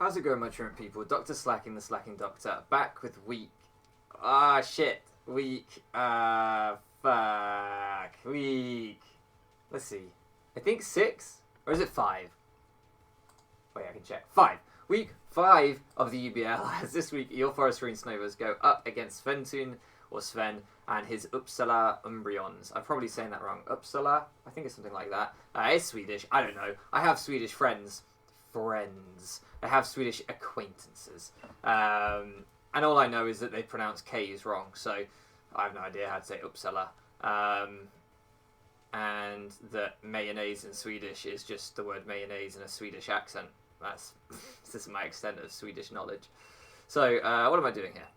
How's it going, my truant people? Dr. Slacking, the Slacking Doctor, back with week... Week... Let's see. I think 6? Or is it 5? Wait, I can check. 5. Week 5 of the UBL, as this week your Forest Green Snovers go up against Sventhoon, or Sven, and his Uppsala Umbreons. I'm probably saying that wrong. Uppsala? I think it's something like that. It's Swedish. I don't know. I have Swedish friends. I have Swedish acquaintances. And all I know is that they pronounce K's wrong, so I have no idea how to say Uppsala. And that mayonnaise in Swedish is just the word mayonnaise in a Swedish accent. This is my extent of Swedish knowledge. So, what am I doing here?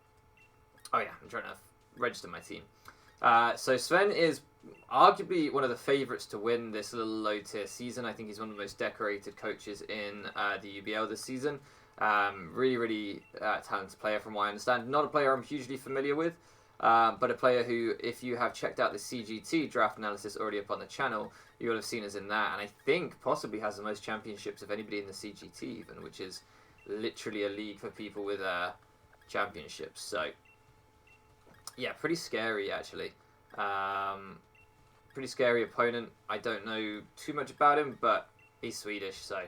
Oh yeah, I'm trying to register my team. So Sven is arguably one of the favourites to win this little low-tier season. I think he's one of the most decorated coaches in the UBL this season. Really talented player from what I understand. Not a player I'm hugely familiar with, but a player who, if you have checked out the CGT draft analysis already up on the channel, you will have seen us in that. And I think possibly has the most championships of anybody in the CGT even, which is literally a league for people with championships. So, yeah, pretty scary actually. Pretty scary opponent. I don't know too much about him, but he's Swedish, so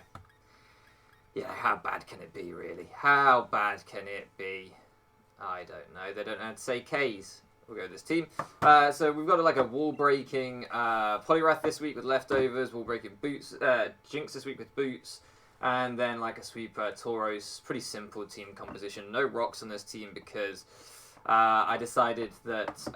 yeah, how bad can it be, really? How bad can it be? I don't know. They don't know how to say K's. We'll go with this team. So we've got like a wall-breaking Poliwrath this week with leftovers, wall-breaking boots, Jinx this week with boots, and then like a sweeper Tauros. Pretty simple team composition. No rocks on this team because I decided that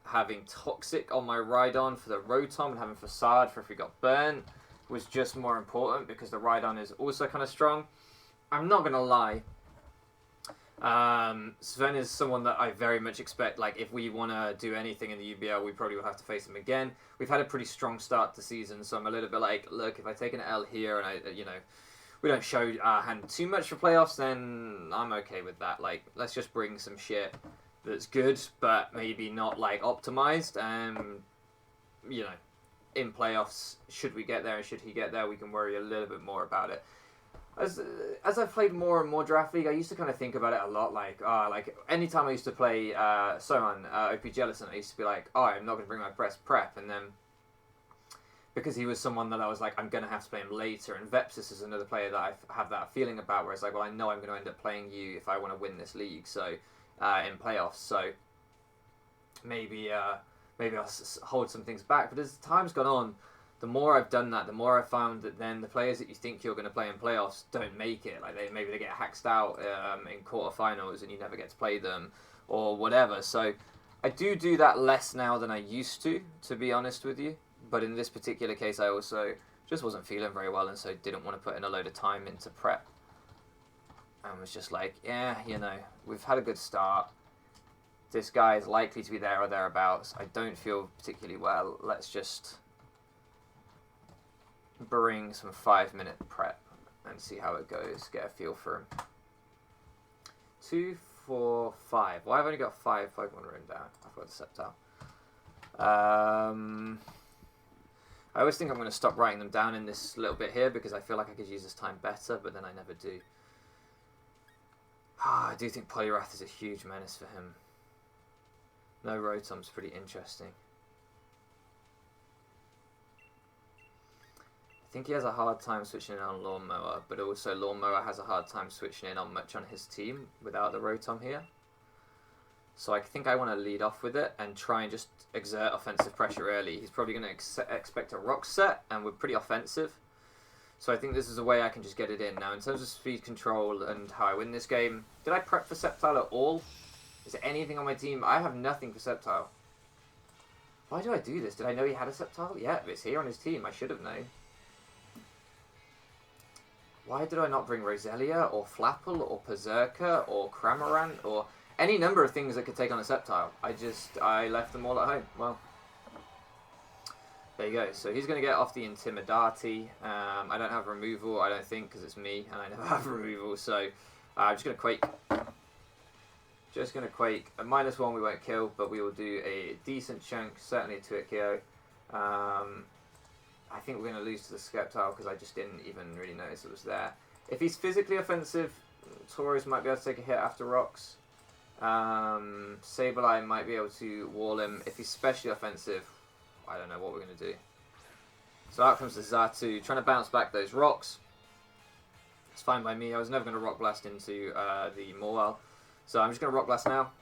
having Toxic on my Rhydon for the Rotom and having Facade for if we got burnt was just more important because the Rhydon is also kind of strong. I'm not going to lie. Sven is someone that I very much expect, like, if we want to do anything in the UBL, we probably will have to face him again. We've had a pretty strong start to the season, so I'm a little bit like, look, if I take an L here and we don't show our hand too much for playoffs, then I'm okay with that. Like, let's just bring some shit that's good, but maybe not, like, optimized. In playoffs, should we get there and should he get there, we can worry a little bit more about it. As I've played more and more Draft League, I used to kind of think about it a lot, like anytime I used to play Sohan, OP Jellison, I used to be like, I'm not going to bring my best prep, and then because he was someone that I was like, I'm going to have to play him later, and Vepsis is another player that I have that feeling about, where it's like, well, I know I'm going to end up playing you if I want to win this league, so in playoffs, so maybe I'll hold some things back, but as time's gone on, the more I've done that, the more I've found that then the players that you think you're going to play in playoffs don't make it. Like maybe they get hacked out in quarterfinals and you never get to play them or whatever. So I do that less now than I used to be honest with you. But in this particular case, I also just wasn't feeling very well and so didn't want to put in a load of time into prep. And was just like, yeah, we've had a good start. This guy is likely to be there or thereabouts. I don't feel particularly well. Let's just bring some 5-minute prep and see how it goes. Get a feel for him. 2, 4, 5. Well, I've only got 5 Pokemon written down. I've got the Sceptile. I always think I'm going to stop writing them down in this little bit here because I feel like I could use this time better, but then I never do. I do think Poliwrath is a huge menace for him. No Rotom's pretty interesting. I think he has a hard time switching in on Lawnmower, but also Lawnmower has a hard time switching in on much on his team without the Rotom here. So I think I want to lead off with it and try and just exert offensive pressure early. He's probably going to expect a Rock Set, and we're pretty offensive. So I think this is a way I can just get it in. Now, in terms of speed control and how I win this game, did I prep for Sceptile at all? Is there anything on my team? I have nothing for Sceptile. Why do I do this? Did I know he had a Sceptile? Yeah, it's here on his team. I should have known. Why did I not bring Roselia, or Flapple, or Berserker, or Cramorant, or any number of things that could take on a Sceptile? I left them all at home. Well, there you go. So he's going to get off the Intimidati. I don't have removal, I don't think, because it's me, and I never have removal, so I'm just going to Quake. Just going to Quake. A -1 we won't kill, but we will do a decent chunk, certainly a 2-hit KO. I think we're going to lose to the Sceptile because I just didn't even really notice it was there. If he's physically offensive, Tauros might be able to take a hit after rocks. Sableye might be able to wall him. If he's specially offensive, I don't know what we're going to do. So out comes the Xatu, trying to bounce back those rocks. It's fine by me. I was never going to Rock Blast into the Morwell. So I'm just going to Rock Blast now.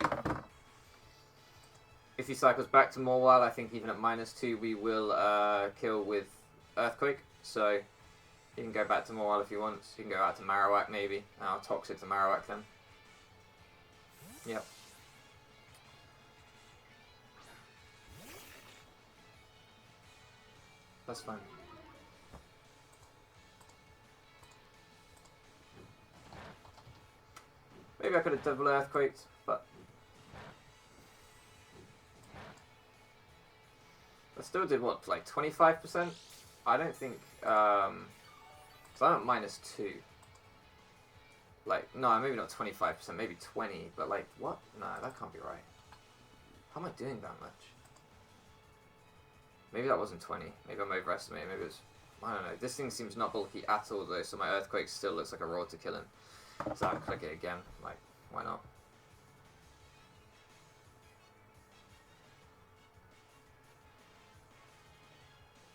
If he cycles back to Morwell, I think even at -2 we will kill with Earthquake. So he can go back to Morwell if he wants. He can go out to Marowak maybe. I'll Toxic to Marowak then. Yep. That's fine. Maybe I could have double Earthquaked, but I still did what, like 25%? I don't think, so I'm at -2. Like, no, maybe not 25%, maybe 20, but like, what? No, that can't be right. How am I doing that much? Maybe that wasn't 20. Maybe I'm overestimating. Maybe it was, I don't know. This thing seems not bulky at all though, so my Earthquake still looks like a roll to kill him. So I'll click it again. Like, why not?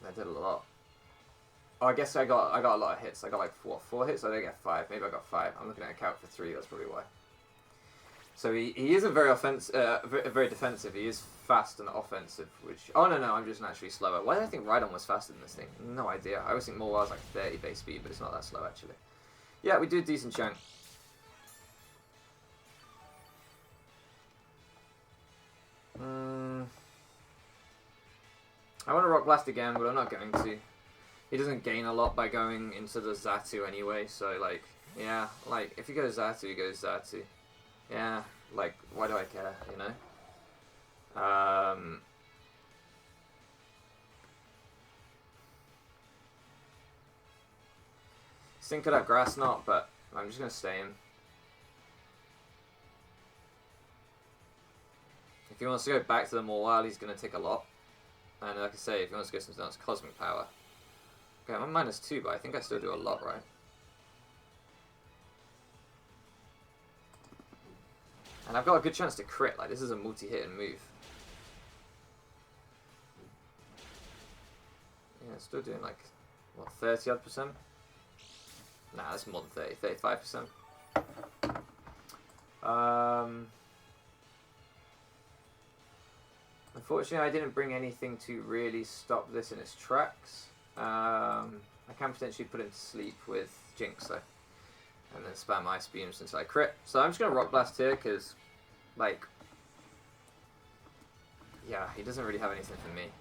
I did a lot. Oh, I guess I got a lot of hits. I got like four hits. I didn't get 5. Maybe I got 5. I'm looking at a count for 3. That's probably why. So he isn't very very defensive. He is fast and offensive. Which, oh no, I'm just naturally slower. Why did I think Rhydon was faster than this thing? No idea. I always think Morwell was like 30 base speed, but it's not that slow actually. Yeah, we do a decent chunk. I want to Rock Blast again, but I'm not going to. He doesn't gain a lot by going into the Xatu anyway, so like, yeah, like, if he goes Xatu, he goes Xatu. Yeah, like, why do I care, you know? This thing could have Grass Knot, but I'm just going to stay in. If he wants to go back to the Morwell, he's going to take a lot. And like I say, if he wants to go something else, Cosmic Power. Okay, I'm at -2, but I think I still do a lot, right? And I've got a good chance to crit, like this is a multi-hit and move. Yeah, still doing like, what, 30-odd%? Nah, that's more than 30, 35%. Unfortunately, I didn't bring anything to really stop this in its tracks. I can potentially put it to sleep with Jinx though. And then spam Ice Beams until I crit. So I'm just going to Rock Blast here because, like, yeah, he doesn't really have anything for me.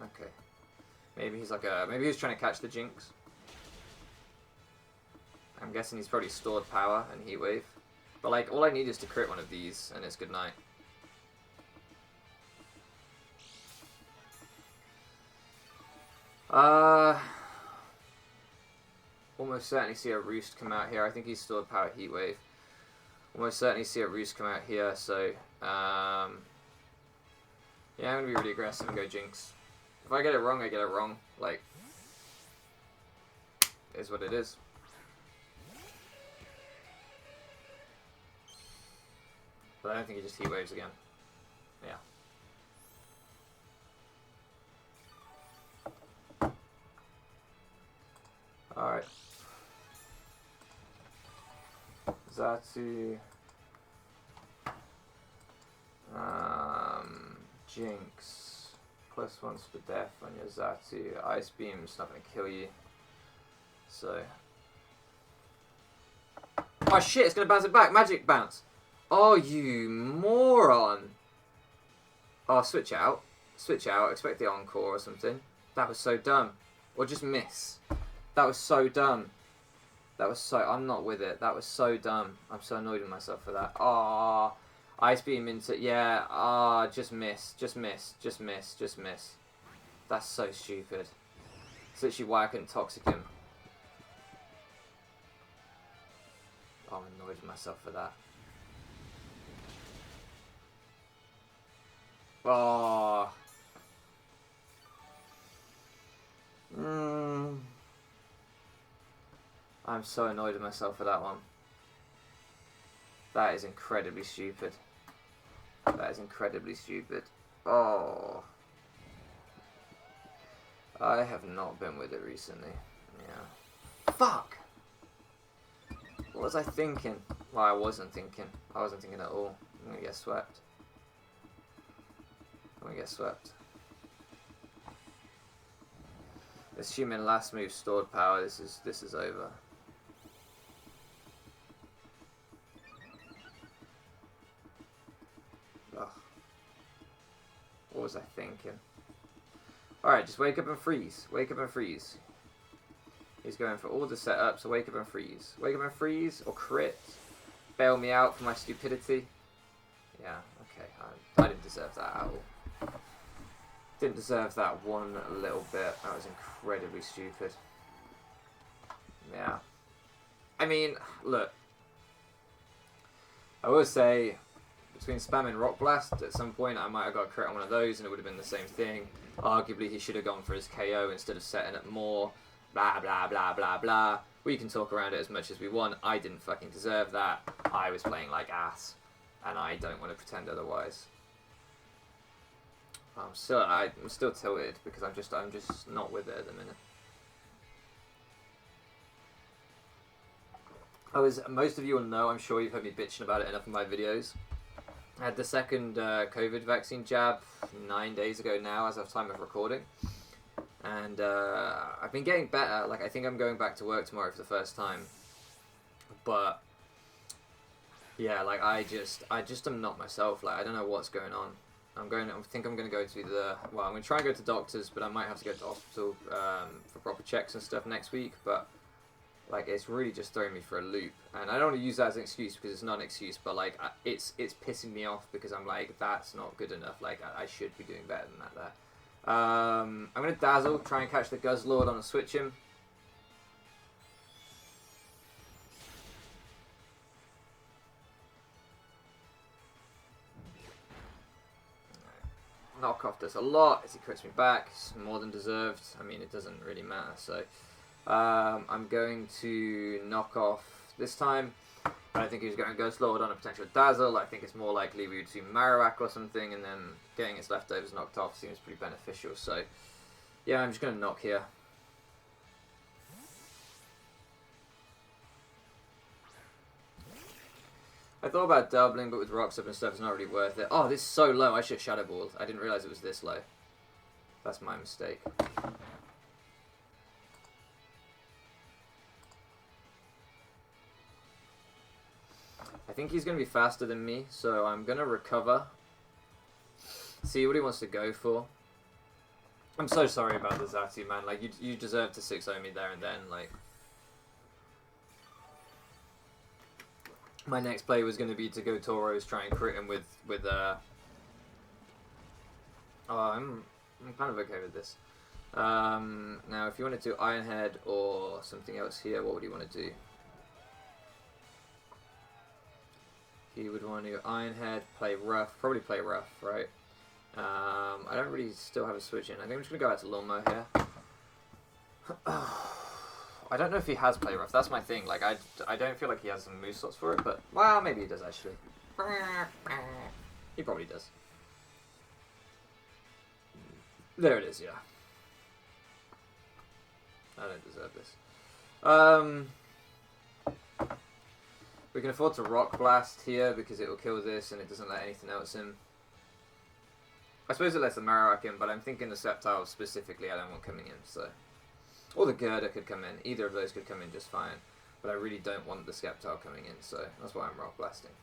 Okay. Maybe he's like maybe he's trying to catch the Jinx. I'm guessing he's probably stored power and Heat Wave. But like, all I need is to crit one of these and it's good night. Almost certainly see a Roost come out here. I think he's stored power Heat Wave. Almost certainly see a Roost come out here, so yeah, I'm gonna be really aggressive and go Jinx. If I get it wrong, I get it wrong. Like, it is what it is. But I don't think he just Heat Waves again. Yeah. Alright. Xatu. Jinx. +1 for death on your Xatu. Ice Beam's not going to kill you. So. Oh shit, it's going to bounce it back. Magic bounce. Oh, you moron. Oh, switch out. Switch out. Expect the encore or something. That was so dumb. Or just miss. That was so dumb. That was so... I'm not with it. That was so dumb. I'm so annoyed with myself for that. Ah, Ice Beam into... Yeah. Ah, just miss. Just miss. Just miss. Just miss. That's so stupid. It's literally why I couldn't Toxic him. Oh, I'm annoyed with myself for that. Oh. I'm I'm so annoyed with myself for that one. That is incredibly stupid. That is incredibly stupid. Oh. I have not been with it recently. Yeah. Fuck! What was I thinking? Well, I wasn't thinking. I wasn't thinking at all. I'm gonna get swept. I'm gonna get swept. Assuming last move stored power, this is over. Ugh. What was I thinking? Alright, just wake up and freeze. Wake up and freeze. He's going for all the setups, so wake up and freeze. Wake up and freeze, or crit. Bail me out for my stupidity. Yeah, okay. I didn't deserve that at all. Didn't deserve that one little bit. That was incredibly stupid. Yeah. I mean, look. I will say, between spamming Rock Blast, at some point I might have got a crit on one of those and it would have been the same thing. Arguably he should have gone for his KO instead of setting it more. Blah, blah, blah, blah, blah. We can talk around it as much as we want. I didn't fucking deserve that. I was playing like ass. And I don't want to pretend otherwise. I'm still tilted because I'm just not with it at the minute. Most of you will know, I'm sure you've heard me bitching about it enough in my videos. I had the second COVID vaccine jab 9 days ago now as of time of recording. And I've been getting better. Like, I think I'm going back to work tomorrow for the first time. But yeah, like I just am not myself. Like, I don't know what's going on. I think I'm going to go to I'm going to try and go to doctors, but I might have to go to hospital for proper checks and stuff next week. But like, it's really just throwing me for a loop, and I don't want to use that as an excuse because it's not an excuse. But like, it's pissing me off because I'm like, that's not good enough. Like, I should be doing better than that there. I'm going to Dazzle, try and catch the Guzzlord on a switch him. Knockoff does a lot as he crits me back. It's more than deserved. I mean, it doesn't really matter. So I'm going to knock off this time. I don't think he's going to Guzzlord on a potential Dazzle. I think it's more likely we would see Marowak or something, and then getting its leftovers knocked off seems pretty beneficial. So yeah, I'm just going to knock here. I thought about doubling, but with rocks up and stuff, it's not really worth it. Oh, this is so low. I should have Shadow Balled. I didn't realize it was this low. That's my mistake. I think he's going to be faster than me, so I'm going to recover. See what he wants to go for. I'm so sorry about the Zatu, man. Like, you deserve to 6-0 me there and then. Like, my next play was going to be to go Tauros, try and crit him with oh, I'm kind of okay with this. Now, if you wanted to Iron Head or something else here, what would you want to do? He would want to Iron Head, play Rough, probably play Rough, right? I don't really still have a switch in. I think I'm just going to go out to Lilmo here. I don't know if he has play Rough. That's my thing. Like, I don't feel like he has some move slots for it, but well, maybe he does actually. He probably does. There it is. Yeah. I don't deserve this. We can afford to Rock Blast here because it will kill this and it doesn't let anything else in. I suppose it lets the Marowak in, but I'm thinking the Sceptile specifically I don't want coming in, so. Or the Gerda could come in. Either of those could come in just fine. But I really don't want the Sceptile coming in, so that's why I'm Rock Blasting.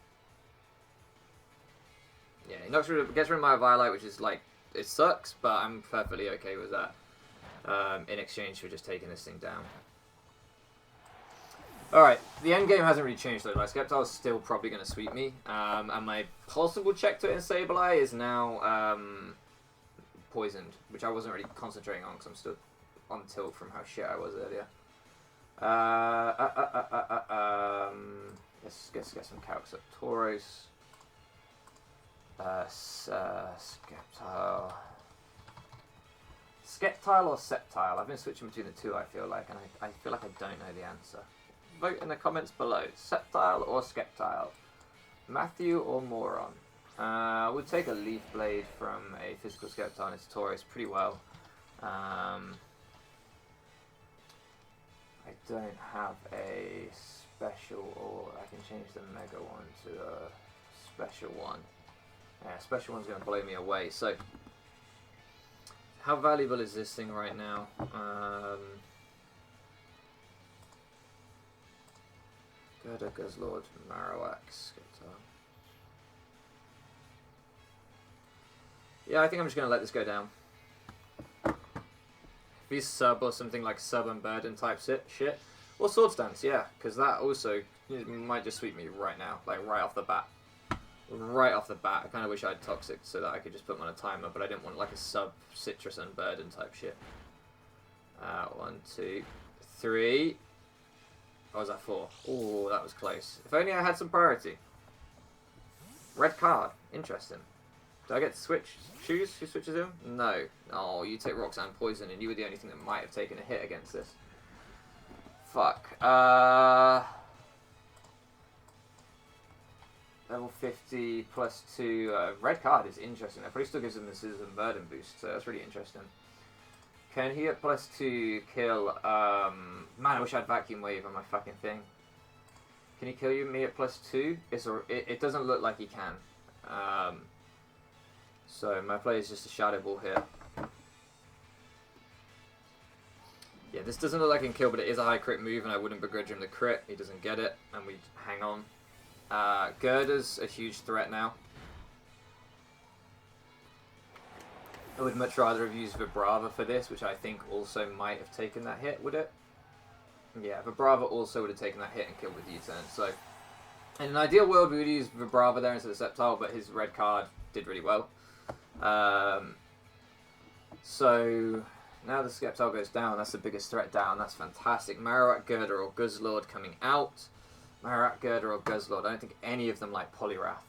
Yeah, he gets rid of my Violet, which is like, it sucks, but I'm perfectly okay with that. In exchange for just taking this thing down. Alright, the end game hasn't really changed though. My Sceptile is still probably going to sweep me. And my possible check to it in Sableye is now poisoned, which I wasn't really concentrating on because I'm still on tilt from how shit I was earlier. Let's get some calcs up. Tauros. Sceptile. Sceptile or Sceptile? I've been switching between the two, I feel like, and I feel like I don't know the answer. vote in the comments below. Sceptile or Skeptile? Matthew or Moron? We'll take a Leaf Blade from a physical Skeptile and its Tauros pretty well. I don't have a special, or I can change the Mega one to a special one. Yeah, special one's going to blow me away. So, how valuable is this thing right now? Gerda, Guzzlord, Marowak, Skeptile. Yeah, I think I'm just going to let this go down. If he's sub or something like sub and burden type shit. Or Swords Dance, yeah, because that also might just sweep me right now, like right off the bat. Right off the bat. I kind of wish I had Toxic so that I could just put them on a timer, but I didn't want like a sub Citrus and burden type shit. 1, 2, 3. Or was that 4? Oh, that was close. If only I had some priority. Red card. Interesting. Do I get to choose who switches him? No. Oh, you take Roxanne Poison, and you were the only thing that might have taken a hit against this. Fuck. Level 50 plus 2. Red card is interesting. That probably still gives him the Scissors and Burden boost, so that's really interesting. Can he at plus 2 kill... man, I wish I had Vacuum Wave on my fucking thing. Can he kill me at plus 2? It doesn't look like he can. So my play is just a Shadow Ball here. Yeah, this doesn't look like he can kill, but it is a high crit move, and I wouldn't begrudge him the crit. He doesn't get it, and we hang on. Gerda's a huge threat now. I would much rather have used Vibrava for this, which I think also might have taken that hit, would it? Yeah, Vibrava also would have taken that hit and killed with U-turn. So, in an ideal world, we would use Vibrava there instead of Sceptile, but his red card did really well. So, now the Skeptile goes down. That's the biggest threat down. That's fantastic. Marowak, Gerda, or Guzzlord coming out. Marowak, Gerda, or Guzzlord. I don't think any of them like Poliwrath.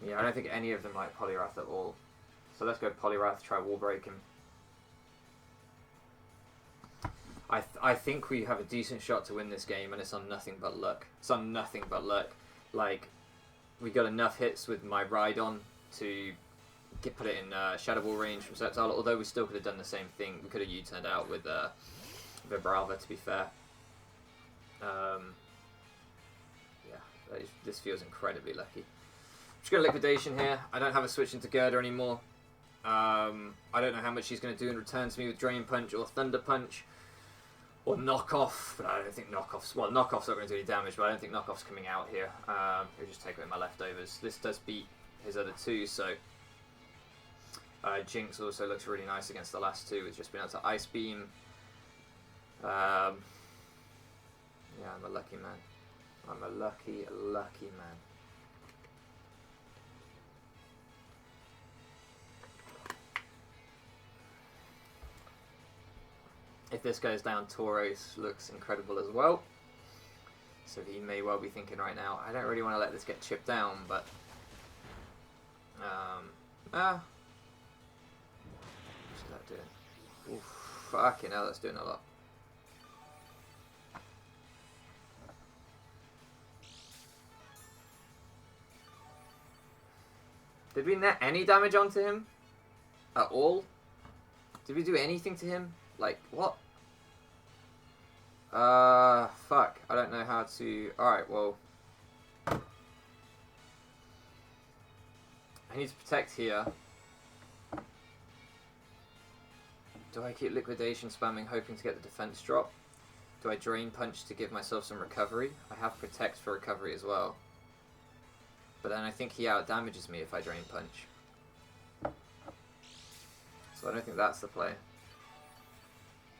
Yeah, I don't think any of them like Poliwrath at all. So let's go Poliwrath, try Wall Break him. I think we have a decent shot to win this game, and it's on nothing but luck. It's on nothing but luck. Like, we got enough hits with my Rhydon to put it in Shadow Ball range from Sceptile, although we still could have done the same thing. We could have U-turned out with Vibrava, to be fair. Yeah, this feels incredibly lucky. Just going to Liquidation here. I don't have a switch into Gerda anymore. I don't know how much she's going to do in return to me with Drain Punch or Thunder Punch. Or Knockoff, but I don't think Knockoff's... Well, Knockoff's not going to do any damage, but I don't think Knockoff's coming out here. I'll just take away my leftovers. This does beat his other two, so... Jinx also looks really nice against the last two. It's just been able to Ice Beam. Yeah, I'm a lucky man. I'm a lucky, lucky man. If this goes down, Tauros looks incredible as well. So he may well be thinking right now, I don't really want to let this get chipped down, but... What's that doing? Oof, fucking hell, that's doing a lot. Did we net any damage onto him? At all? Did we do anything to him? Like, what? Fuck. I don't know how to... Alright, well... I need to protect here. Do I keep Liquidation spamming, hoping to get the defense drop? Do I Drain Punch to give myself some recovery? I have Protect for recovery as well. But then I think he out-damages me if I Drain Punch. So I don't think that's the play.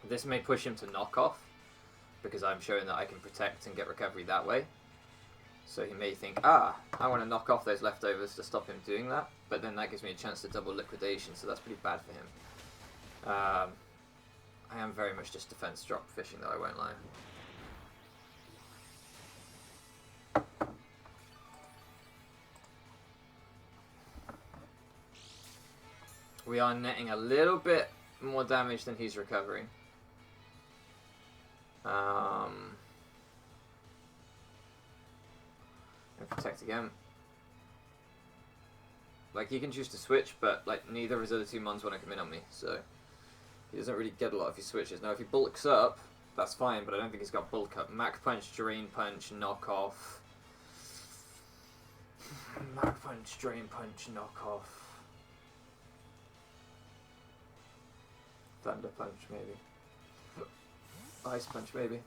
This may push him to Knockoff, because I'm showing that I can protect and get recovery that way. So he may think, I want to knock off those leftovers to stop him doing that, but then that gives me a chance to double Liquidation, so that's pretty bad for him. I am very much just defense drop fishing, though, I won't lie. We are netting a little bit more damage than he's recovering. And protect again. Like, he can choose to switch, but like neither of his other two mons want to come in on me, so he doesn't really get a lot if he switches. Now, if he bulks up, that's fine, but I don't think he's got bulk up. Mach Punch, Drain Punch, Knock Off. Mach Punch, Drain Punch, Knock Off. Thunder Punch, maybe. Ice Punch, maybe.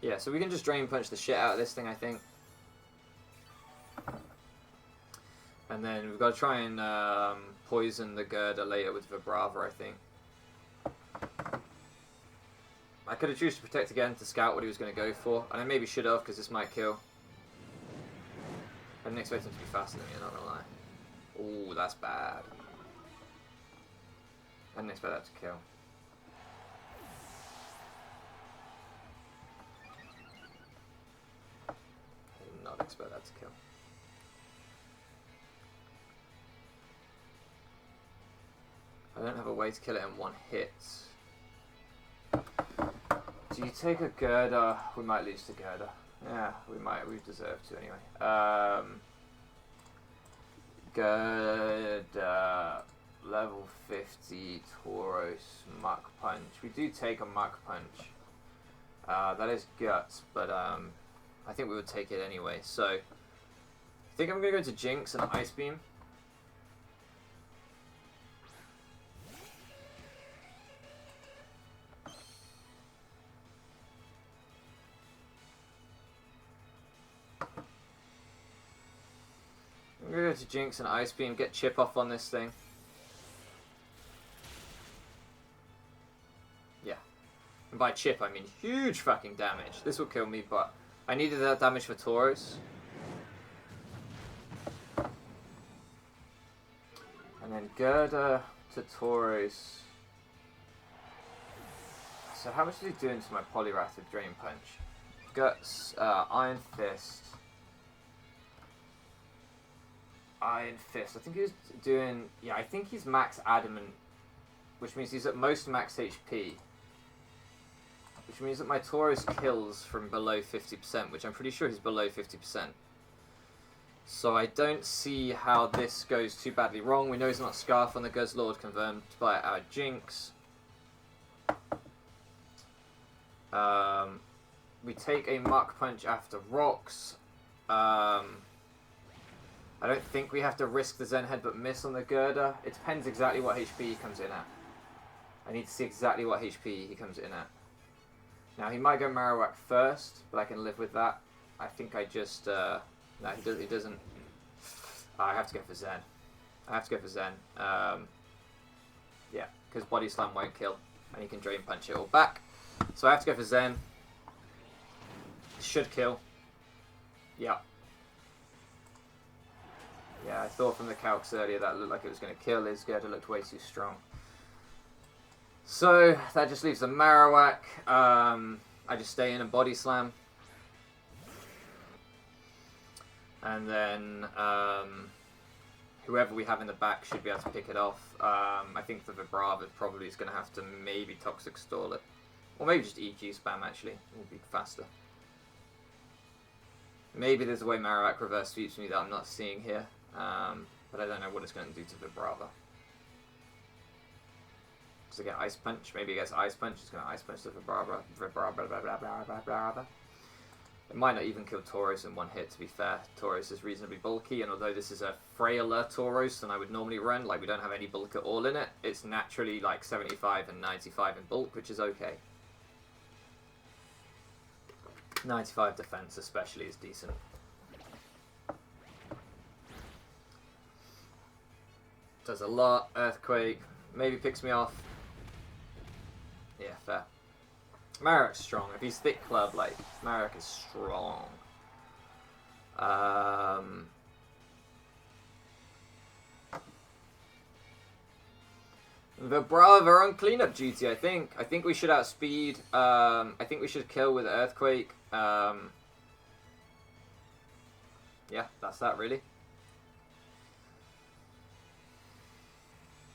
Yeah, so we can just Drain Punch the shit out of this thing, I think. And then we've got to try and poison the Girder later with Vibrava, I think. I could have chosen to protect again to scout what he was going to go for. And I maybe should have, because this might kill. I didn't expect him to be faster than me, I'm not going to lie. Ooh, that's bad. I didn't expect that to kill. I did not expect that to kill. I don't have a way to kill it in one hit. Do you take a Girder? We might lose to Girder. Yeah, we might. We deserve to anyway. Girder, level 50, Tauros, Mach Punch. We do take a Mach Punch. That is Guts, but I think we would take it anyway. So, I think I'm going to go to Jinx and Ice Beam. I'm going to go to Jinx and Ice Beam, get Chip off on this thing. Yeah. And by Chip, I mean huge fucking damage. This will kill me, but I needed that damage for Tauros. And then Girder to Tauros. So how much is he doing to my Poliwrath with Drain Punch? Guts, Iron Fist. Iron Fist. I think he's doing... Yeah, I think he's max Adamant, which means he's at most max HP. Which means that my Tauros kills from below 50%, which I'm pretty sure he's below 50%. So I don't see how this goes too badly wrong. We know he's not Scarf on the Guzzlord, confirmed by our Jinx. We take a Mach Punch after Rocks. I don't think we have to risk the Zen Headbutt miss on the Girder. It depends exactly what HP he comes in at. I need to see exactly what HP he comes in at. Now, he might go Marowak first, but I can live with that. I think I just... no, he doesn't... I have to go for Zen. I have to go for Zen. Yeah, because Body Slam won't kill, and he can Drain Punch it all back. So I have to go for Zen. Should kill. Yeah. Yeah, I thought from the calcs earlier that looked like it was going to kill. His Girder looked way too strong. So, that just leaves the Marowak. I just stay in and Body Slam. And then, whoever we have in the back should be able to pick it off. I think the Vibrava probably is going to have to maybe Toxic Stall it. Or maybe just EG spam, actually. It will be faster. Maybe there's a way Marowak reverse sweeps me that I'm not seeing here. But I don't know what it's going to do to Vibrava. Does it get Ice Punch? Maybe it gets Ice Punch. It's going to Ice Punch the Vibrava. It might not even kill Tauros in one hit, to be fair. Tauros is reasonably bulky, and although this is a frailer Tauros than I would normally run, like we don't have any bulk at all in it, it's naturally like 75 and 95 in bulk, which is okay. 95 defense especially is decent. Does a lot. Earthquake. Maybe picks me off. Yeah, fair. Marowak's strong. If he's thick club, like, Marowak is strong. Vibrava on cleanup duty, I think. I think we should outspeed. I think we should kill with Earthquake. Yeah, that's that, really.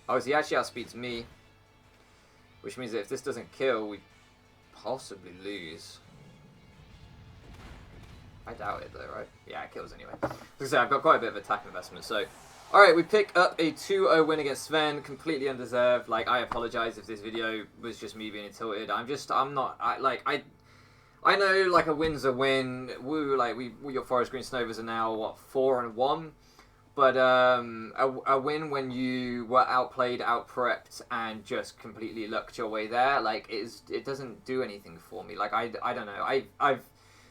Oh, so he actually outspeeds me. Which means that if this doesn't kill, we possibly lose. I doubt it though, right? Yeah, it kills anyway. As I say, I've got quite a bit of attack investment, so... Alright, we pick up a 2-0 win against Sven, completely undeserved. Like, I apologise if this video was just me being tilted. I know, like, a win's a win. Your Forest Green Snovers are now, what, 4-1? But a win when you were outplayed, outprepped, and just completely lucked your way there, like, it doesn't do anything for me. Like, I don't know.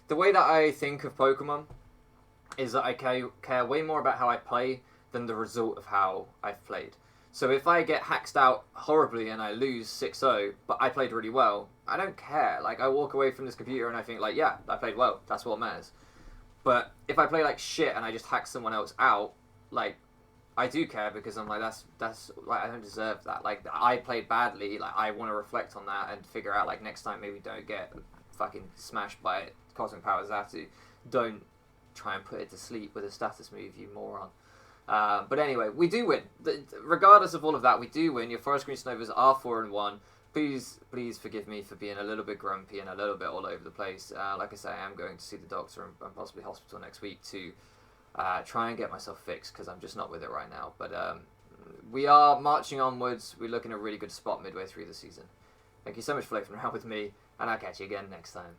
The way that I think of Pokemon is that I care way more about how I play than the result of how I've played. So if I get hacked out horribly and I lose 6-0, but I played really well, I don't care. Like, I walk away from this computer and I think, like, yeah, I played well. That's what matters. But if I play like shit and I just hack someone else out, like, I do care because I'm like, that's like, I don't deserve that. Like, I played badly. Like, I want to reflect on that and figure out, like, next time maybe don't get fucking smashed by Cosmic Power Zatu. Don't try and put it to sleep with a status move, you moron. But anyway, we do win. Regardless of all of that, we do win. Your Forest Green Snovers are 4-1. Please forgive me for being a little bit grumpy and a little bit all over the place. Like I say, I am going to see the doctor and possibly hospital next week to try and get myself fixed because I'm just not with it right now. But we are marching onwards. We're looking at a really good spot midway through the season. Thank you so much for looking around with me, and I'll catch you again next time.